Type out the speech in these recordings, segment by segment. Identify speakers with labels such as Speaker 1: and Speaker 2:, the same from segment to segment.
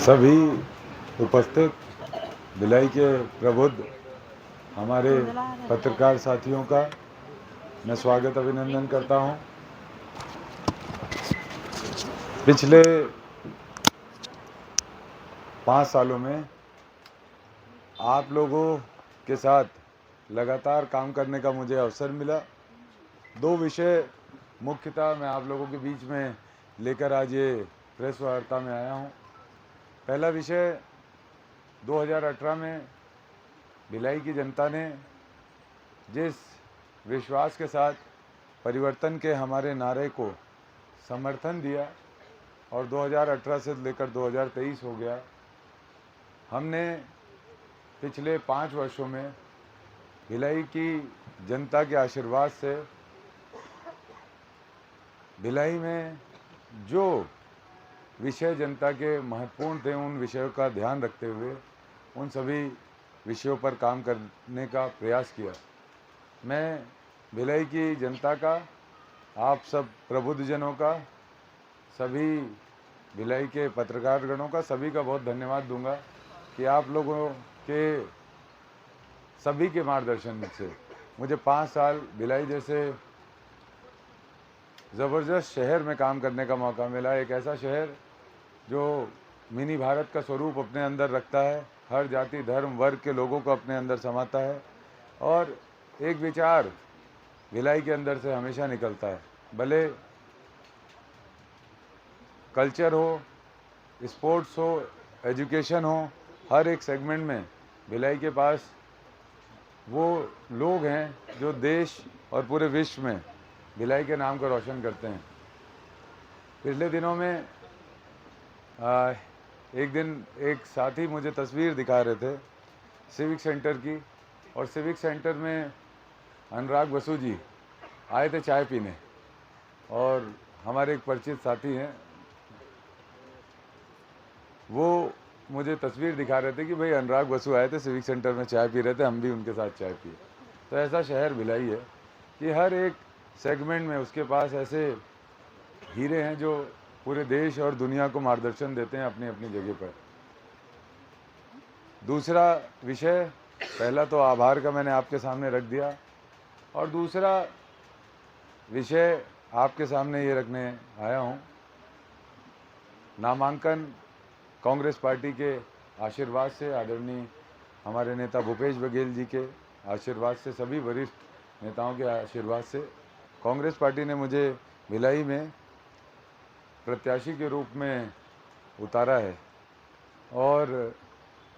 Speaker 1: सभी उपस्थित भिलाई के प्रबुद्ध हमारे पत्रकार साथियों का मैं स्वागत अभिनंदन करता हूं। पिछले 5 सालों में आप लोगों के साथ लगातार काम करने का मुझे अवसर मिला। 2 विषय मुख्यतः मैं आप लोगों के बीच में लेकर आज ये प्रेस वार्ता में आया हूं। पहला विषय 2018 में भिलाई की जनता ने जिस विश्वास के साथ परिवर्तन के हमारे नारे को समर्थन दिया और 2018 से लेकर 2023 हो गया, हमने पिछले 5 वर्षों में भिलाई की जनता के आशीर्वाद से भिलाई में जो विषय जनता के महत्वपूर्ण थे उन विषयों का ध्यान रखते हुए उन सभी विषयों पर काम करने का प्रयास किया। मैं भिलाई की जनता का, आप सब प्रबुद्धजनों का, सभी भिलाई के पत्रकारगणों का, सभी का बहुत धन्यवाद दूंगा कि आप लोगों के सभी के मार्गदर्शन से मुझे 5 साल भिलाई जैसे ज़बरदस्त शहर में काम करने का मौका मिला। एक ऐसा शहर जो मिनी भारत का स्वरूप अपने अंदर रखता है, हर जाति धर्म वर्ग के लोगों को अपने अंदर समाता है और एक विचार भिलाई के अंदर से हमेशा निकलता है। भले कल्चर हो, स्पोर्ट्स हो, एजुकेशन हो, हर एक सेगमेंट में भिलाई के पास वो लोग हैं जो देश और पूरे विश्व में भिलाई के नाम को रोशन करते हैं। पिछले दिनों में एक दिन एक साथी मुझे तस्वीर दिखा रहे थे सिविक सेंटर की, और सिविक सेंटर में अनुराग बसु जी आए थे चाय पीने, और हमारे एक परिचित साथी हैं, वो मुझे तस्वीर दिखा रहे थे कि भाई अनुराग बसु आए थे सिविक सेंटर में चाय पी रहे थे, हम भी उनके साथ चाय पिए। तो ऐसा शहर भिलाई है कि हर एक सेगमेंट में उसके पास ऐसे हीरे हैं जो पूरे देश और दुनिया को मार्गदर्शन देते हैं अपनी अपनी जगह पर। दूसरा विषय, पहला तो आभार का मैंने आपके सामने रख दिया, और दूसरा विषय आपके सामने ये रखने आया हूँ। नामांकन कांग्रेस पार्टी के आशीर्वाद से, आदरणीय हमारे नेता भूपेश बघेल जी के आशीर्वाद से, सभी वरिष्ठ नेताओं के आशीर्वाद से कांग्रेस पार्टी ने मुझे भिलाई में प्रत्याशी के रूप में उतारा है, और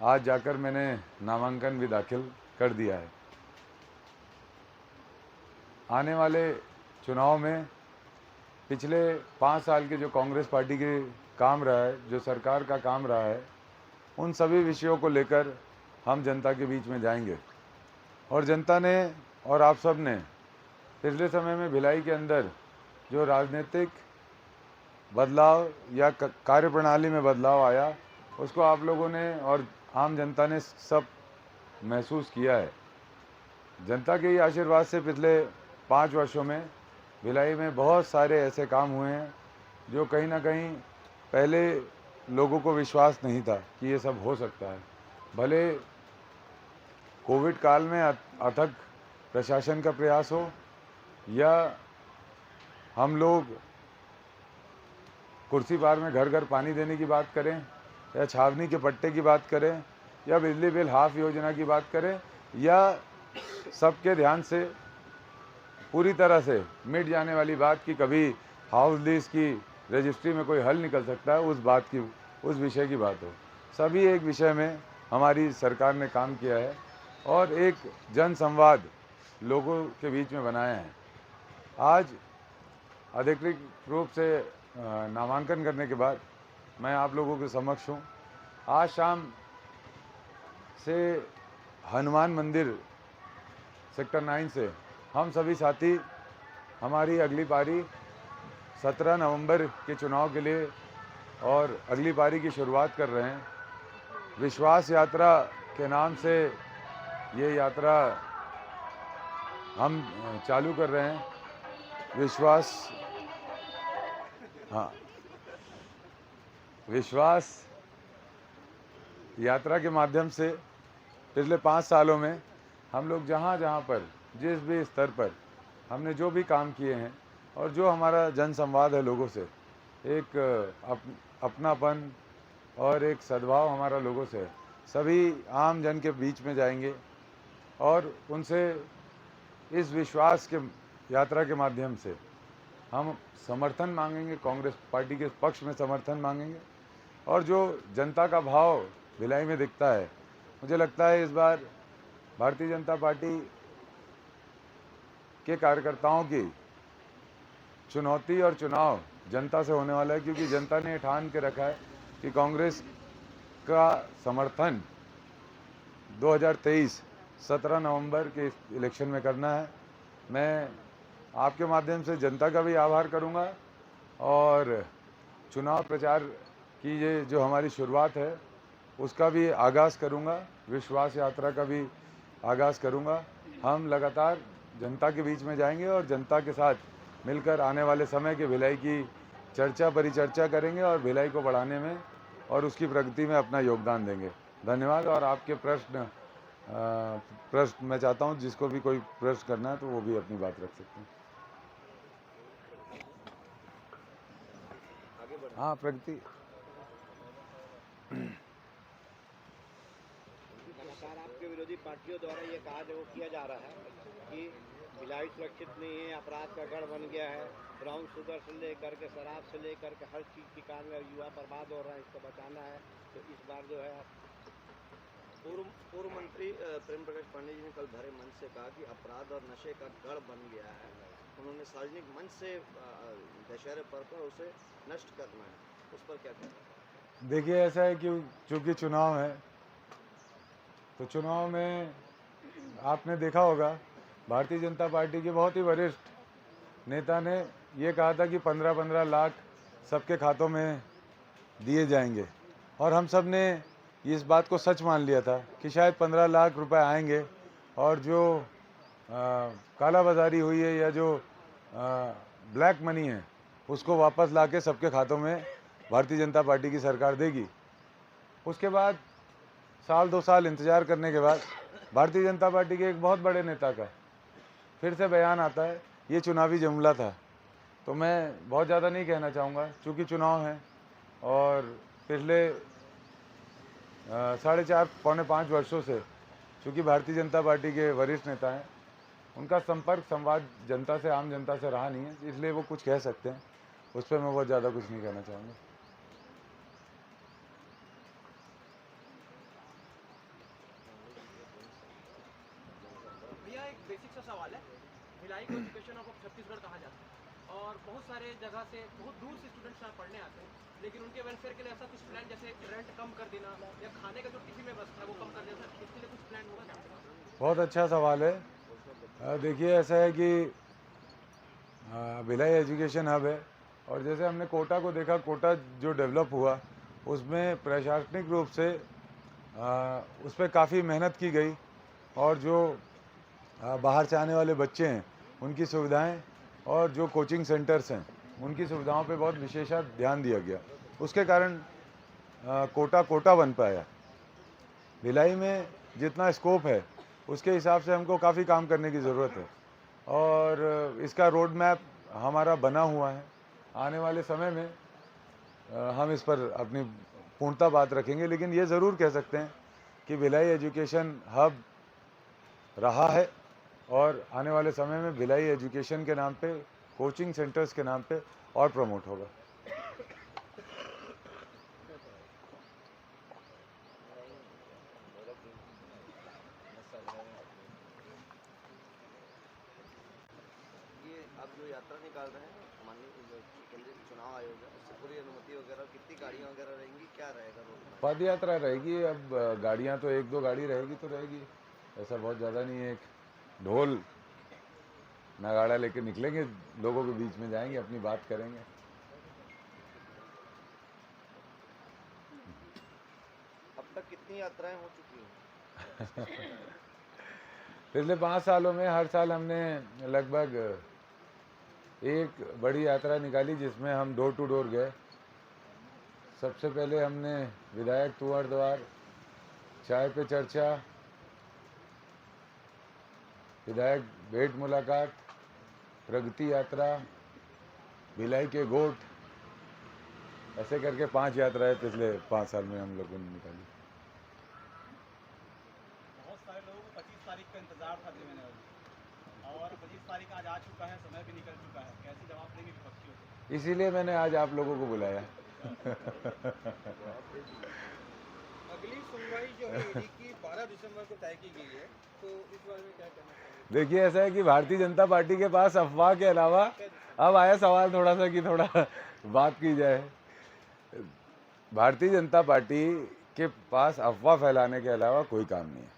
Speaker 1: आज जाकर मैंने नामांकन भी दाखिल कर दिया है। आने वाले चुनाव में पिछले 5 साल के जो कांग्रेस पार्टी के काम रहा है, जो सरकार का काम रहा है, उन सभी विषयों को लेकर हम जनता के बीच में जाएंगे। और जनता ने और आप सब ने पिछले समय में भिलाई के अंदर जो राजनीतिक बदलाव या कार्यप्रणाली में बदलाव आया, उसको आप लोगों ने और आम जनता ने सब महसूस किया है। जनता के ही आशीर्वाद से पिछले 5 वर्षों में भिलाई में बहुत सारे ऐसे काम हुए हैं जो कहीं ना कहीं पहले लोगों को विश्वास नहीं था कि ये सब हो सकता है। भले कोविड काल में अथक प्रशासन का प्रयास हो, या हम लोग कुर्सी पार में घर घर पानी देने की बात करें, या छावनी के पट्टे की बात करें, या बिजली बिल हाफ योजना की बात करें, या सबके ध्यान से पूरी तरह से मिट जाने वाली बात कि कभी हाउस लीज की रजिस्ट्री में कोई हल निकल सकता है, उस विषय की बात हो, सभी एक विषय में हमारी सरकार ने काम किया है और एक जन संवाद लोगों के बीच में बनाया है। आज अधिकृत रूप से नामांकन करने के बाद मैं आप लोगों के समक्ष हूँ। आज शाम से हनुमान मंदिर सेक्टर 9 से हम सभी साथी हमारी अगली पारी 17 नवंबर के चुनाव के लिए और अगली पारी की शुरुआत कर रहे हैं। विश्वास यात्रा के नाम से ये यात्रा हम चालू कर रहे हैं। विश्वास यात्रा के माध्यम से पिछले 5 सालों में हम लोग जहाँ जहाँ पर जिस भी स्तर पर हमने जो भी काम किए हैं और जो हमारा जन संवाद है लोगों से, एक अपनापन और एक सद्भाव हमारा लोगों से है। सभी आम जन के बीच में जाएंगे और उनसे इस विश्वास के यात्रा के माध्यम से हम समर्थन मांगेंगे, कांग्रेस पार्टी के पक्ष में समर्थन मांगेंगे। और जो जनता का भाव भिलाई में दिखता है, मुझे लगता है इस बार भारतीय जनता पार्टी के कार्यकर्ताओं की चुनौती और चुनाव जनता से होने वाला है, क्योंकि जनता ने ठान के रखा है कि कांग्रेस का समर्थन 2023 17 नवंबर के इलेक्शन में करना है। मैं आपके माध्यम से जनता का भी आभार करूंगा और चुनाव प्रचार की ये जो हमारी शुरुआत है उसका भी आगाज़ करूंगा, विश्वास यात्रा का भी आगाज़ करूंगा। हम लगातार जनता के बीच में जाएंगे और जनता के साथ मिलकर आने वाले समय के भिलाई की चर्चा परिचर्चा करेंगे और भिलाई को बढ़ाने में और उसकी प्रगति में अपना योगदान देंगे। धन्यवाद। और आपके प्रश्न मैं चाहता हूं जिसको भी कोई प्रश्न करना है तो वो भी अपनी बात रख सकते हैं। हाँ, प्रगति
Speaker 2: लगातार आपके विरोधी पार्टियों द्वारा ये कहा जो किया जा रहा है कि भिलाई सुरक्षित नहीं है, अपराध का गढ़ बन गया है, ब्राउन शुगर से लेकर के शराब से लेकर के हर चीज़ की कारण में युवा बर्बाद हो रहा है, इसको बचाना है। तो इस बार जो है पूर्व मंत्री प्रेम प्रकाश पांडे जी ने कल भरे मंच से कहा कि अपराध और नशे का गढ़ बन गया है। उन्होंने सार्वजनिक मंच से दशहरे पर्व पर उसे नष्ट करना है, उस पर क्या कहना है?
Speaker 1: देखिए, ऐसा है कि चूँकि चुनाव है तो चुनाव में आपने देखा होगा भारतीय जनता पार्टी के बहुत ही वरिष्ठ नेता ने ये कहा था कि 15-15 लाख सबके खातों में दिए जाएंगे और हम सब ने इस बात को सच मान लिया था कि शायद 15 लाख रुपए आएंगे और जो काला बाजारी हुई है या जो ब्लैक मनी है उसको वापस लाके सबके खातों में भारतीय जनता पार्टी की सरकार देगी। उसके बाद साल 2 साल इंतज़ार करने के बाद भारतीय जनता पार्टी के एक बहुत बड़े नेता का फिर से बयान आता है ये चुनावी जुमला था। तो मैं बहुत ज़्यादा नहीं कहना चाहूँगा, चूँकि चुनाव है और पिछले 4.5 पौने 5 वर्षों से चूँकि भारतीय जनता पार्टी के वरिष्ठ नेता हैं, उनका संपर्क संवाद जनता से, आम जनता से रहा नहीं है, इसलिए वो कुछ कह सकते हैं। उस पर मैं बहुत ज़्यादा कुछ नहीं कहना चाहूँगा।
Speaker 3: भैया एक बेसिक सा सवाल है, भिलाई को एजुकेशन ऑफ छत्तीसगढ़ कहा जाता है और बहुत सारे जगह से बहुत दूर से स्टूडेंट्स यहाँ पढ़ने आते हैं, लेकिन उनके वेलफेयर के लिए ऐसा कुछ प्लान जैसे रेंट कम कर देना या खाने का जो टिफिन में व्यवस्था है वो कम कर देना, इसके लिए कुछ प्लान होगा क्या?
Speaker 1: बहुत अच्छा सवाल है। देखिए, ऐसा है कि भिलाई एजुकेशन हब है और जैसे हमने कोटा को देखा, कोटा जो डेवलप हुआ उसमें प्रशासनिक रूप से उस पर काफ़ी मेहनत की गई और जो बाहर से आने वाले बच्चे हैं उनकी सुविधाएं और जो कोचिंग सेंटर्स हैं उनकी सुविधाओं पे बहुत विशेष ध्यान दिया गया। उसके कारण कोटा बन पाया। भिलाई में जितना स्कोप है उसके हिसाब से हमको काफ़ी काम करने की ज़रूरत है और इसका रोड मैप हमारा बना हुआ है। आने वाले समय में हम इस पर अपनी पूर्णता बात रखेंगे, लेकिन ये ज़रूर कह सकते हैं कि भिलाई एजुकेशन हब रहा है और आने वाले समय में भिलाई एजुकेशन के नाम पे, कोचिंग सेंटर्स के नाम पे और प्रमोट होगा।
Speaker 2: ये अब जो यात्रा निकाल रहे हैं माननीय केंद्रीय चुनाव आयोग है, उससे पूरी अनुमति वगैरह, कितनी गाड़ियाँ वगैरह रहेंगी, क्या रहेगा रोड?
Speaker 1: पद यात्रा रहेगी। अब गाड़ियाँ तो 1-2 गाड़ी रहेगी तो रहेगी, ऐसा बहुत ज़्यादा नहीं है। एक ढोल नगाड़ा लेके निकलेंगे, लोगों के बीच में जाएंगे, अपनी बात करेंगे।
Speaker 2: अब तक कितनी यात्राएं हो चुकी हैं?
Speaker 1: पिछले 5 सालों में हर साल हमने लगभग एक बड़ी यात्रा निकाली जिसमें हम डोर टू डोर गए। सबसे पहले हमने विधायक तुअर द्वार चाय पे चर्चा, विधायक भेंट मुलाकात, प्रगति यात्रा, भिलाई के गोट, ऐसे करके 5 यात्राएं पिछले 5 साल में हम लोगों ने निकाली।
Speaker 4: बहुत सारे लोगों को 25 तारीख का इंतजार था देवेंद्र जी, और 25 तारीख आज आ चुका है, समय भी निकल चुका है, कैसे जवाब देंगे विपक्षियों को?
Speaker 1: इसीलिए मैंने आज आप लोगों को बुलाया।
Speaker 5: अगली सुनवाई जो है ईडी की 12 दिसंबर को तय की गई है, तो इस बारे में क्या कहना चाहिए?
Speaker 1: देखिए, ऐसा है कि भारतीय जनता पार्टी के पास अफवाह के अलावा अब आया सवाल थोड़ा सा कि थोड़ा बात की जाए। भारतीय जनता पार्टी के पास अफवाह फैलाने के अलावा कोई काम नहीं है।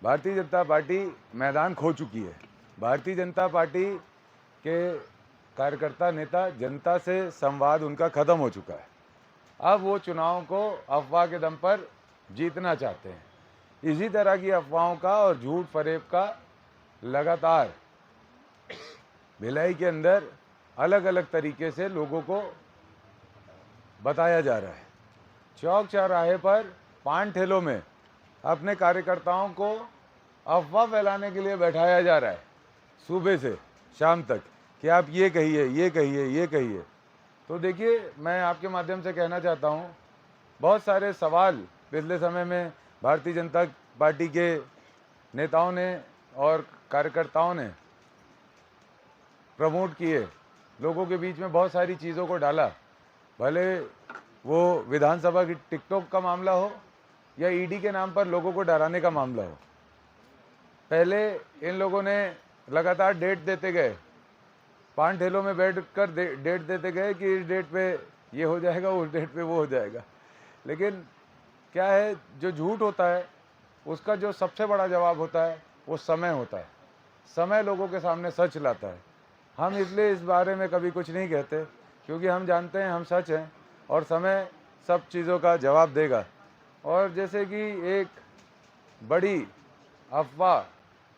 Speaker 1: भारतीय जनता पार्टी मैदान खो चुकी है। भारतीय जनता पार्टी के कार्यकर्ता नेता, जनता से संवाद उनका खत्म हो चुका है। अब वो चुनाव को अफवाह के दम पर जीतना चाहते हैं। इसी तरह की अफवाहों का और झूठ फरेब का लगातार भिलाई के अंदर अलग अलग तरीके से लोगों को बताया जा रहा है। चौक चौराहे पर, पान ठेलों में अपने कार्यकर्ताओं को अफवाह फैलाने के लिए बैठाया जा रहा है, सुबह से शाम तक, कि आप ये कहिए, ये कहिए, ये कहिए। तो देखिए, मैं आपके माध्यम से कहना चाहता हूँ, बहुत सारे सवाल पिछले समय में भारतीय जनता पार्टी के नेताओं ने और कार्यकर्ताओं ने प्रमोट किए, लोगों के बीच में बहुत सारी चीज़ों को डाला, भले वो विधानसभा की टिकटॉक का मामला हो या ईडी के नाम पर लोगों को डराने का मामला हो। पहले इन लोगों ने लगातार डेट देते गए, पान ठेलों में बैठकर डेट देते गए कि इस डेट पे ये हो जाएगा, उस डेट पे वो हो जाएगा। लेकिन क्या है, जो झूठ होता है उसका जो सबसे बड़ा जवाब होता है वो समय होता है। समय लोगों के सामने सच लाता है। हम इसलिए इस बारे में कभी कुछ नहीं कहते, क्योंकि हम जानते हैं हम सच हैं और समय सब चीज़ों का जवाब देगा। और जैसे कि एक बड़ी अफवाह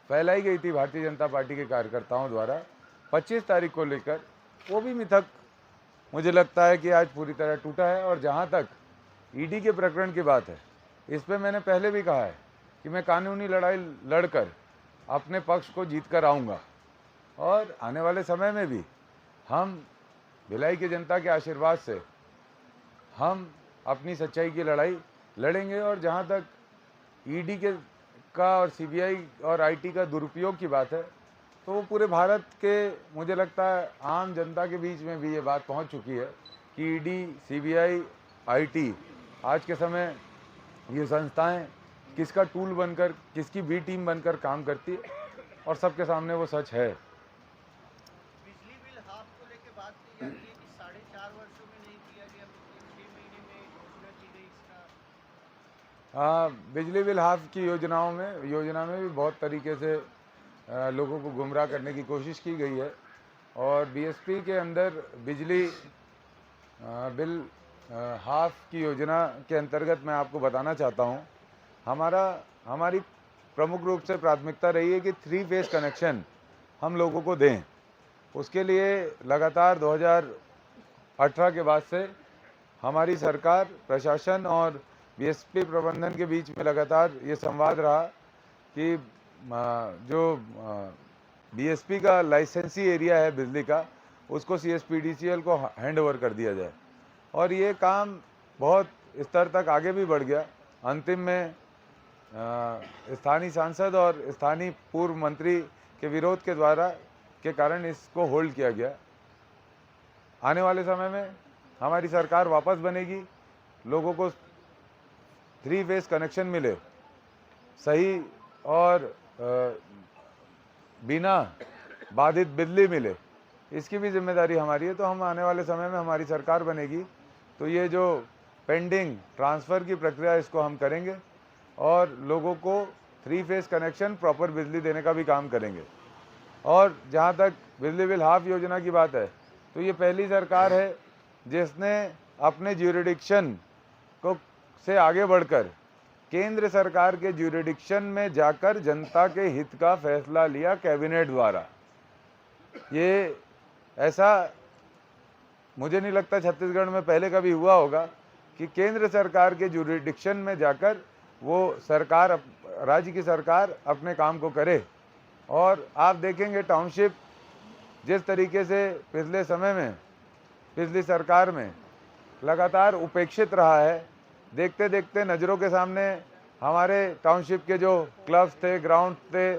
Speaker 1: फैलाई गई थी भारतीय जनता पार्टी के कार्यकर्ताओं द्वारा 25 तारीख को लेकर, वो भी मिथक मुझे लगता है कि आज पूरी तरह टूटा है। और जहाँ तक ईडी के प्रकरण की बात है, इस पे मैंने पहले भी कहा है कि मैं कानूनी लड़ाई लड़कर अपने पक्ष को जीत कर आऊँगा, और आने वाले समय में भी हम भिलाई की जनता के आशीर्वाद से हम अपनी सच्चाई की लड़ाई लड़ेंगे। और जहाँ तक ईडी का और सीबीआई और आईटी का दुरुपयोग की बात है, तो वो पूरे भारत के, मुझे लगता है आम जनता के बीच में भी ये बात पहुंच चुकी है कि ईडी, सीबीआई, आईटी आज के समय ये संस्थाएं किसका टूल बनकर, किसकी बी टीम बनकर काम करती है, और सबके सामने वो सच है।
Speaker 5: बिजली बिल हाफ को लेकर बात की जाती है कि 4.5 वर्षों में नहीं किया गया, पिछले 6 महीने में घोषणा की गई इसका।
Speaker 1: हाँ, बिजली बिल हाफ की योजना में भी बहुत तरीके से लोगों को गुमराह करने की कोशिश की गई है। और बीएसपी के अंदर बिजली बिल हाफ की योजना के अंतर्गत मैं आपको बताना चाहता हूँ, हमारी प्रमुख रूप से प्राथमिकता रही है कि 3 फेज कनेक्शन हम लोगों को दें। उसके लिए लगातार 2018 के बाद से हमारी सरकार, प्रशासन और बीएसपी प्रबंधन के बीच में लगातार ये संवाद रहा कि जो बीएसपी का लाइसेंसी एरिया है बिजली का, उसको सीएसपीडीसीएल को हैंड ओवर कर दिया जाए। और ये काम बहुत स्तर तक आगे भी बढ़ गया। अंतिम में स्थानीय सांसद और स्थानीय पूर्व मंत्री के विरोध के कारण इसको होल्ड किया गया। आने वाले समय में हमारी सरकार वापस बनेगी, लोगों को 3 फेज कनेक्शन मिले, सही और बिना बाधित बिजली मिले, इसकी भी जिम्मेदारी हमारी है। तो हम आने वाले समय में हमारी सरकार बनेगी तो ये जो पेंडिंग ट्रांसफ़र की प्रक्रिया, इसको हम करेंगे और लोगों को 3 फेज कनेक्शन, प्रॉपर बिजली देने का भी काम करेंगे। और जहाँ तक बिजली बिल हाफ योजना की बात है, तो ये पहली सरकार है जिसने अपने ज्यूरिडिक्शन को से आगे बढ़कर केंद्र सरकार के ज्यूरिडिक्शन में जाकर जनता के हित का फैसला लिया कैबिनेट द्वारा। ये ऐसा मुझे नहीं लगता छत्तीसगढ़ में पहले कभी हुआ होगा कि केंद्र सरकार के ज्यूरिडिक्शन में जाकर वो सरकार, राज्य की सरकार अपने काम को करे। और आप देखेंगे टाउनशिप जिस तरीके से पिछले समय में, पिछली सरकार में लगातार उपेक्षित रहा है, देखते देखते नज़रों के सामने हमारे टाउनशिप के जो क्लब्स थे, ग्राउंड थे,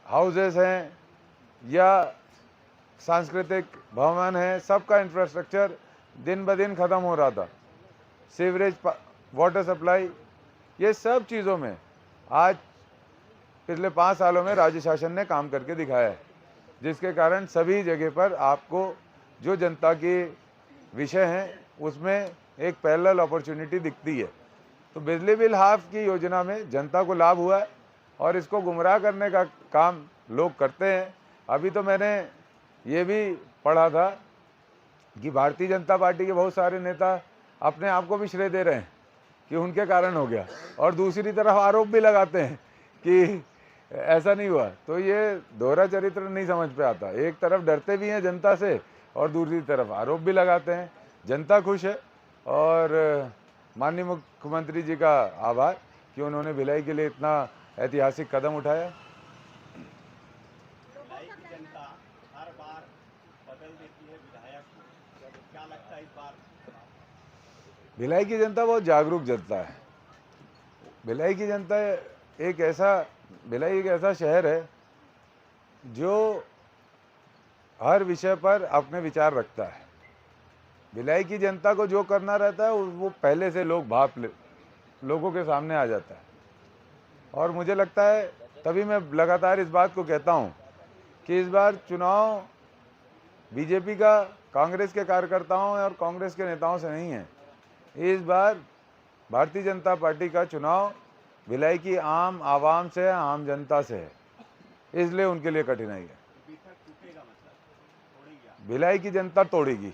Speaker 1: हाउसेस हैं या सांस्कृतिक भवन है, सबका इंफ्रास्ट्रक्चर दिन ब दिन ख़त्म हो रहा था। सीवरेज, वाटर सप्लाई, ये सब चीज़ों में आज पिछले 5 सालों में राज्य शासन ने काम करके दिखाया है, जिसके कारण सभी जगह पर आपको जो जनता के विषय हैं उसमें एक पैरेलल अपॉर्चुनिटी दिखती है। तो बिजली बिल हाफ की योजना में जनता को लाभ हुआ है और इसको गुमराह करने का काम लोग करते हैं। अभी तो मैंने ये भी पढ़ा था कि भारतीय जनता पार्टी के बहुत सारे नेता अपने आप को भी श्रेय दे रहे हैं कि उनके कारण हो गया, और दूसरी तरफ आरोप भी लगाते हैं कि ऐसा नहीं हुआ। तो ये दोहरा चरित्र नहीं समझ पे आता। एक तरफ डरते भी हैं जनता से और दूसरी तरफ आरोप भी लगाते हैं। जनता खुश है और माननीय मुख्यमंत्री जी का आभार कि उन्होंने भिलाई के लिए इतना ऐतिहासिक कदम उठाया।
Speaker 4: भिलाई की जनता हर बार बदल देती है विधायक को, क्या लगता है इस बार?
Speaker 1: भिलाई की जनता बहुत जागरूक जनता है। भिलाई की जनता भिलाई एक ऐसा शहर है जो हर विषय पर अपने विचार रखता है। भिलाई की जनता को जो करना रहता है वो पहले से लोगों के सामने आ जाता है। और मुझे लगता है, तभी मैं लगातार इस बात को कहता हूँ कि इस बार चुनाव बीजेपी का कांग्रेस के कार्यकर्ताओं और कांग्रेस के नेताओं से नहीं है। इस बार भारतीय जनता पार्टी का चुनाव भिलाई की आम आवाम से, आम जनता से है, इसलिए उनके लिए कठिनाई है।
Speaker 4: बीठक टूटेगा मतलब, तोड़ेगी?
Speaker 1: भिलाई की जनता तोड़ेगी,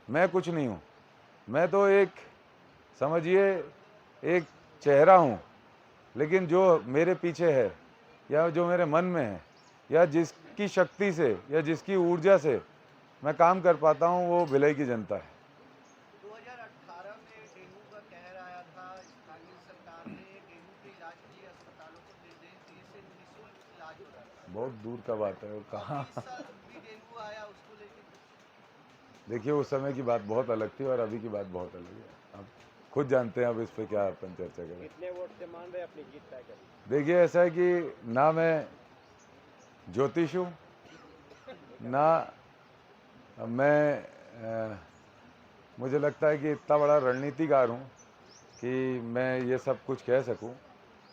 Speaker 1: मैं कुछ नहीं हूँ। मैं तो एक, समझिए, एक चेहरा हूँ, लेकिन जो मेरे पीछे है या जो मेरे मन में है या जिसकी शक्ति से या जिसकी ऊर्जा से मैं काम कर पाता हूँ, वो भिलाई की जनता है।
Speaker 5: 2018 में डेंगू का कहर आया था। स्थानीय सरकार ने डेंगू के इलाज के लिए अस्पतालों को निर्देश दिए से निःशुल्क इलाज हो रहा था।
Speaker 1: बहुत दूर का बात है, वो कहाँ।
Speaker 5: इस साल भी डेंगू आया, उसको लेके
Speaker 1: देखिए, उस समय की बात बहुत अलग थी और अभी की बात बहुत अलग है। आप खुद जानते हैं अब इस पे क्या अपन चर्चा करें।
Speaker 2: कितने वोट से मान रहे अपनी जीत तय करें?
Speaker 1: देखिए, ऐसा है कि ना मैं ज्योतिष हूँ, ना मैं मुझे लगता है कि इतना बड़ा रणनीतिकार हूँ कि मैं ये सब कुछ कह सकूँ।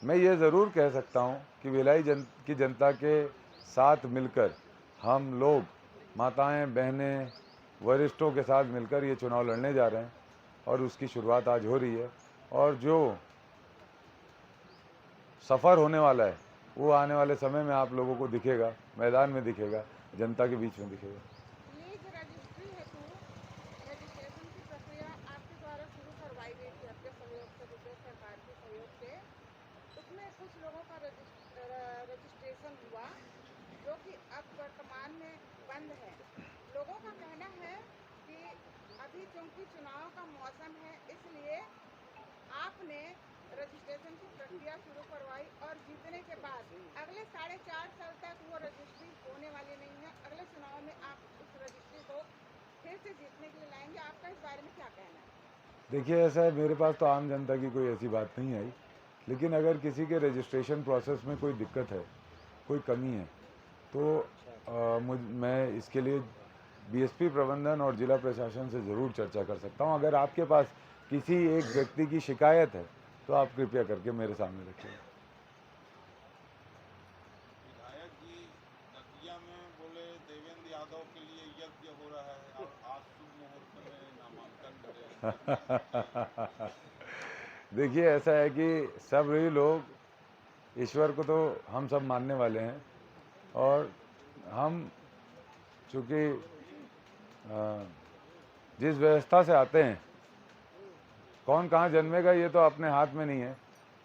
Speaker 1: मैं ये ज़रूर कह सकता हूँ कि भिलाई की जनता के साथ मिलकर हम लोग, माताएं, बहनें, वरिष्ठों के साथ मिलकर ये चुनाव लड़ने जा रहे हैं और उसकी शुरुआत आज हो रही है। और जो सफ़र होने वाला है वो आने वाले समय में आप लोगों को दिखेगा, मैदान में दिखेगा, जनता के बीच में दिखेगा।
Speaker 6: लीज रजिस्ट्री हेतु रजिस्ट्रेशन की प्रक्रिया आपके द्वारा शुरू करवाई गई थी आपके सहयोग से, विदेश सरकार के सहयोग से। उसमें कुछ लोगों का रजिस्ट्रेशन हुआ जो कि अब वर्तमान में बंद है। लोगों का कहना है कि अभी क्योंकि चुनाव का मौसम है, इसलिए आपने रजिस्ट्रेशन की प्रक्रिया शुरू करवाई और जीतने के बाद अगले 4.5 साल तक वो रजिस्ट्री होने वाली नहीं है। अगले चुनाव में आप उस रजिस्ट्री को फिर से जीतने के लिए लाएंगे। आपका इस बारे में क्या कहना है?
Speaker 1: देखिए, ऐसा है, मेरे पास तो आम जनता की कोई ऐसी बात नहीं आई, लेकिन अगर किसी के रजिस्ट्रेशन प्रोसेस में कोई दिक्कत है, कोई कमी है, तो मैं इसके लिए बीएसपी प्रबंधन और जिला प्रशासन से ज़रूर चर्चा कर सकता हूं। अगर आपके पास किसी एक व्यक्ति की शिकायत है तो आप कृपया करके मेरे सामने रखिए।
Speaker 7: विधायक जी दतिया में बोले देवेंद्र यादव के लिए यज्ञ हो रहा है, आज शुभ मुहूर्त में नामांकन करें।
Speaker 1: देखिए, ऐसा है कि सभी लोग, ईश्वर को तो हम सब मानने वाले हैं और हम चूँकि जिस व्यवस्था से आते हैं, कौन कहाँ जन्मेगा ये तो अपने हाथ में नहीं है,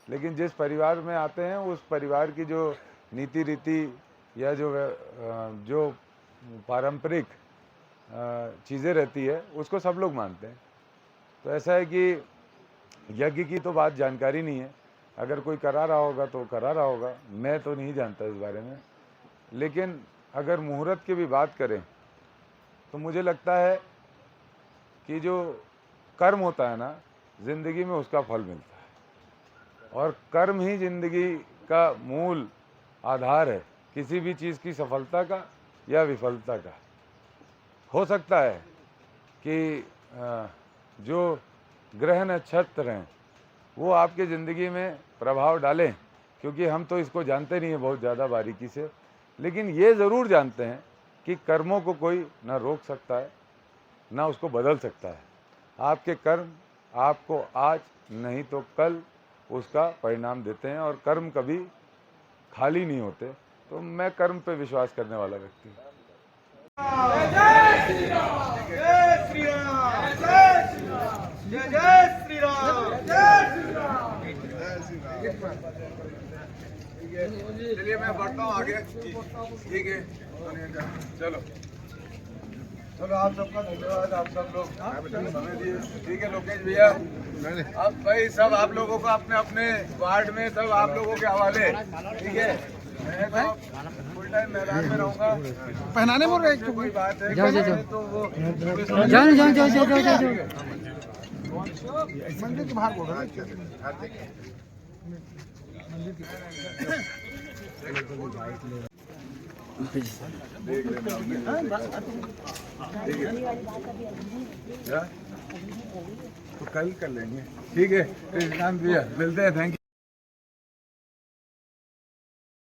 Speaker 1: लेकिन जिस परिवार में आते हैं उस परिवार की जो नीति रीति या जो पारंपरिक चीज़ें रहती है उसको सब लोग मानते हैं। तो ऐसा है कि यज्ञ की तो बात जानकारी नहीं है, अगर कोई करा रहा होगा तो करा रहा होगा, मैं तो नहीं जानता इस बारे में। लेकिन अगर मुहूर्त की भी बात करें तो मुझे लगता है कि जो कर्म होता है ना ज़िंदगी में, उसका फल मिलता है, और कर्म ही ज़िंदगी का मूल आधार है किसी भी चीज़ की सफलता का या विफलता का। हो सकता है कि जो ग्रह नक्षत्र हैं वो आपके ज़िंदगी में प्रभाव डालें, क्योंकि हम तो इसको जानते नहीं हैं बहुत ज़्यादा बारीकी से, लेकिन ये ज़रूर जानते हैं कि कर्मों को कोई ना रोक सकता है ना उसको बदल सकता है। आपके कर्म आपको आज नहीं तो कल उसका परिणाम देते हैं, और कर्म कभी खाली नहीं होते। तो मैं कर्म पे विश्वास करने वाला व्यक्ति हूँ।
Speaker 7: चलिए मैं बढ़ता हूँ आगे। ठीक है, चलो चलो, आप सबका धन्यवाद। आप सब लोग समय दिए। ठीक है लोकेश भैया, अब भाई सब आप लोगों को अपने अपने वार्ड में सब आप लोगों के हवाले। ठीक है, मैं तो फुल टाइम मैदान में रहूँगा। पहनाने बोल रहे हैं, कोई बात है तो वो मंदिर के बाहर बोल रहे हैं। देख लेना तो कल कर लेंगे। ठीक है, कृष्णांत भैया मिलते हैं। Thank you.